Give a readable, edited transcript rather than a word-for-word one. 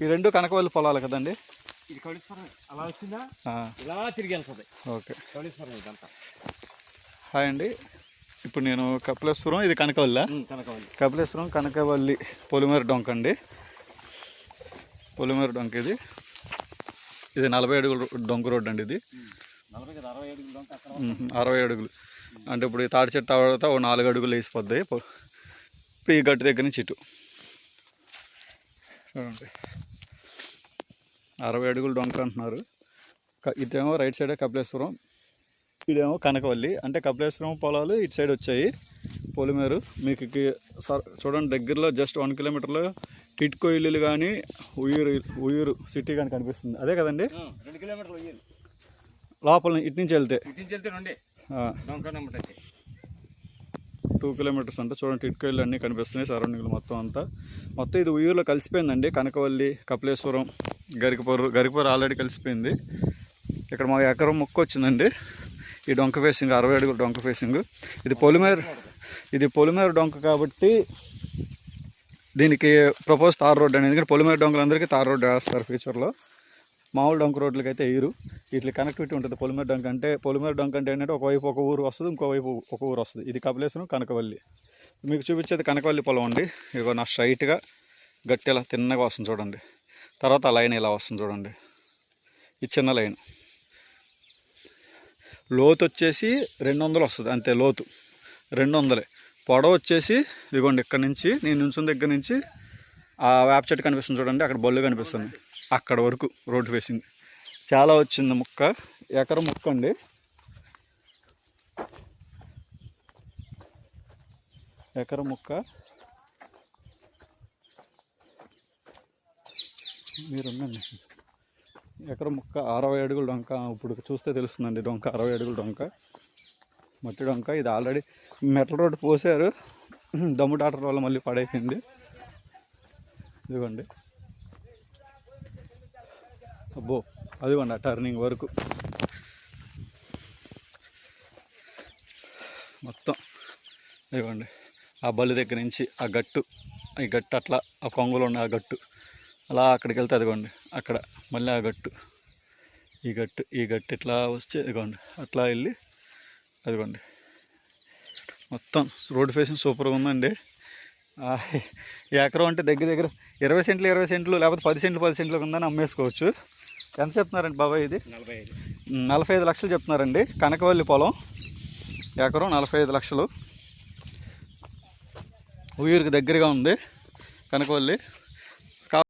ఈ రెండు కనకవల్లి పొలాలు కదండి. ఇది కౌళీశ్వరం అలా వచ్చిందా ఇలా తిరిగి వెళ్తుంది. ఓకే, కౌళీశ్వరం ఇదంతా. హాయ్ అండి. ఇప్పుడు నేను కపిలేశ్వరం, ఇది కనకవల్లి. కపిలేశ్వరం కనకవల్లి పొలిమేర డొంక అండి. పొలిమేర డొంక ఇది 40 అడుగుల డొంక రోడ్డు అండి. ఇది 60 అడుగులు అంటే ఇప్పుడు ఈ తాడి చెట్టు తర్వాత ఓ 4 అడుగులు వేసిపోద్ది. ఇప్పుడు ఈ గట్టు దగ్గర నుంచి ఇటు చూడండి 60 అడుగులు డొంక అంటున్నారు. ఇటేమో రైట్ సైడే కపిలేశ్వరం, ఇదేమో కనకవల్లి. అంటే కపిలేశ్వరం పొలాలు ఇటు సైడ్ వచ్చాయి. పొలిమేరు మీకు చూడండి దగ్గరలో జస్ట్ 1 కిలోమీటర్లో టిట్కో ఇల్లులు కానీ ఉయ్యూరు సిటీ కానీ కనిపిస్తుంది. అదే కదండి. 2 కిలోమీటర్లు లోపల ఇటు నుంచి వెళ్తే 2 కిలోమీటర్స్ అంటే చూడండి టిట్కో ఇల్లు అన్నీ కనిపిస్తున్నాయి. సరౌండింగ్లు మొత్తం ఇది ఉయ్యూరులో కలిసిపోయిందండి. కనకవల్లి, కపిలేశ్వరం, గరికపూర్ ఆల్రెడీ కలిసిపోయింది. ఇక్కడ మా ఎకరం ముక్క వచ్చిందండి. ఈ డొంక ఫేసింగ్ 60 అడుగుల డొంక ఫేసింగ్. ఇది పొలిమేర డొంక కాబట్టి దీనికి ప్రపోజ్ తార్ రోడ్ అనేది. ఎందుకంటే పొలిమేర డొంకలందరికీ తార్ రోడ్ వేస్తారు ఫ్యూచర్లో. మామూలు డొంక రోడ్లకి అయితే వేయరు. వీటికి కనెక్టివిటీ ఉంటుంది. పొలిమేర డొంక అంటే ఏంటంటే ఒకవైపు ఒక ఊరు వస్తుంది, ఇంకోవైపు ఒక ఊరు వస్తుంది. ఇది కపిలేశ్వరం, కనకవల్లి. మీకు చూపించేది కనకవల్లి పొలం అండి. ఇగో నా స్ట్రైట్గా గట్టి ఇలా తిన్నగా వస్తుంది చూడండి. తర్వాత ఆ లైన్ ఇలా వస్తుంది చూడండి. ఈ చిన్న లైన్ లోతు వచ్చేసి 200 వస్తుంది అంతే. లోతు 200. పొడవు వచ్చేసి ఇదిగోండి ఇక్కడ నుంచి నేను నుంచున్న దగ్గర నుంచి ఆ వేప చెట్టు కనిపిస్తుంది చూడండి, అక్కడ బొల్లు కనిపిస్తుంది, అక్కడ వరకు రోడ్డు ఫేసింగ్. చాలా వచ్చింది ముక్క, ఎకరం ముక్క అండి. ఎకరం ముక్క మీరుందండి. ఎకరం ముక్క 60 అడుగుల డొంక. ఇప్పుడు చూస్తే తెలుస్తుందండి డొంక 60 అడుగుల డొంక, మట్టి డొంక. ఇది ఆల్రెడీ మెటల్ రోడ్డు పోసారు, దమ్ము డాక్టర్ వల్ల మళ్ళీ పడైపోయింది. ఇదిగోండి అబ్బో, అదిగోండి ఆ టర్నింగ్ వరకు మొత్తం. ఇదిగోండి ఆ బల్లి దగ్గర నుంచి ఆ గట్టు, ఈ గట్టు అట్లా ఆ కొంగులు ఉన్న ఆ గట్టు అలా అక్కడికి వెళ్తే అదిగోండి అక్కడ మళ్ళీ ఆ గట్టు, ఈ గట్టు ఇట్లా వస్తే ఇదిగోండి అట్లా వెళ్ళి అదిగోండి మొత్తం రోడ్డు ఫేసింగ్ సూపర్గా ఉందండి. ఈ ఎకరం అంటే దగ్గర 20 సెంట్లు లేకపోతే 10 సెంట్లు ఉందని అమ్మేసుకోవచ్చు. ఎంత చెప్తున్నారండి బాబాయ్? ఇది 45 లక్షలు చెప్తున్నారండి. కనకవల్లి పొలం ఎకరం 45 లక్షలు. ఉయ్యూరుకి దగ్గరగా ఉంది కనకవల్లి.